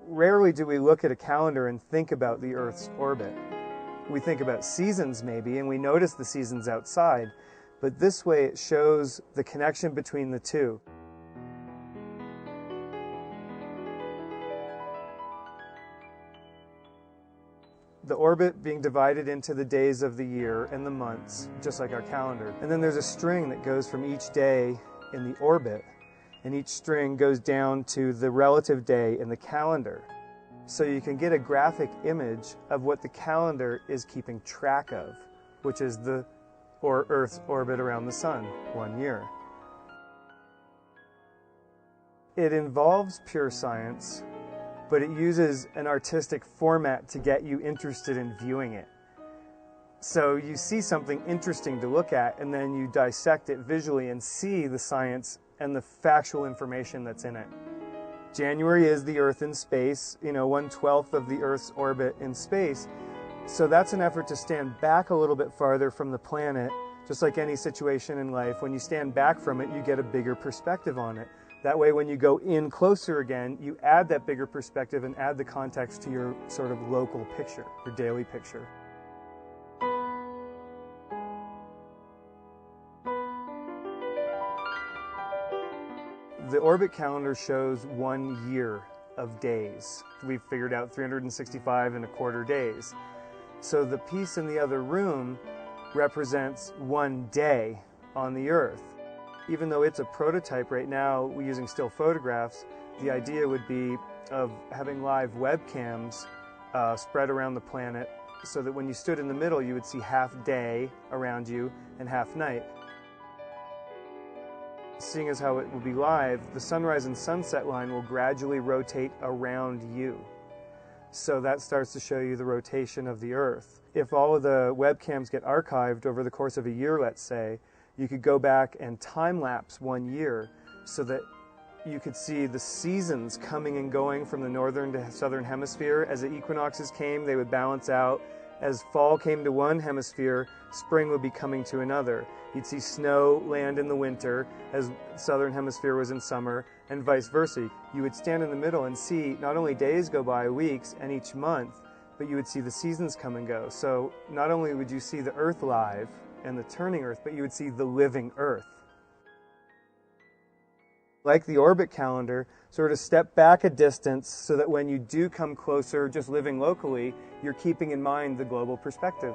Rarely do we look at a calendar and think about the Earth's orbit. We think about seasons maybe, and we notice the seasons outside, but this way it shows the connection between the two. The orbit being divided into the days of the year and the months, just like our calendar. And then there's a string that goes from each day in the orbit, and each string goes down to the relative day in the calendar. So you can get a graphic image of what the calendar is keeping track of, which is the Earth's orbit around the sun, 1 year. It involves pure science, but it uses an artistic format to get you interested in viewing it. So you see something interesting to look at, and then you dissect it visually and see the science and the factual information that's in it. January is the Earth in space, 1/12 of the Earth's orbit in space. So that's an effort to stand back a little bit farther from the planet. Just like any situation in life, when you stand back from it, you get a bigger perspective on it. That way, when you go in closer again, you add that bigger perspective and add the context to your sort of local picture, your daily picture. The orbit calendar shows 1 year of days. We've figured out 365 and a quarter days. So the piece in the other room represents 1 day on the Earth. Even though it's a prototype right now, we're using still photographs, the idea would be of having live webcams spread around the planet so that when you stood in the middle, you would see half day around you and half night. Seeing as how it will be live, the sunrise and sunset line will gradually rotate around you. So that starts to show you the rotation of the Earth. If all of the webcams get archived over the course of a year, let's say, you could go back and time-lapse 1 year so that you could see the seasons coming and going from the northern to southern hemisphere. As the equinoxes came, they would balance out. As fall came to one hemisphere, spring would be coming to another. You'd see snow land in the winter as southern hemisphere was in summer, and vice versa. You would stand in the middle and see not only days go by, weeks, and each month, but you would see the seasons come and go. So not only would you see the Earth live and the turning Earth, but you would see the living Earth. Like the orbit calendar, sort of step back a distance so that when you do come closer, just living locally, you're keeping in mind the global perspective.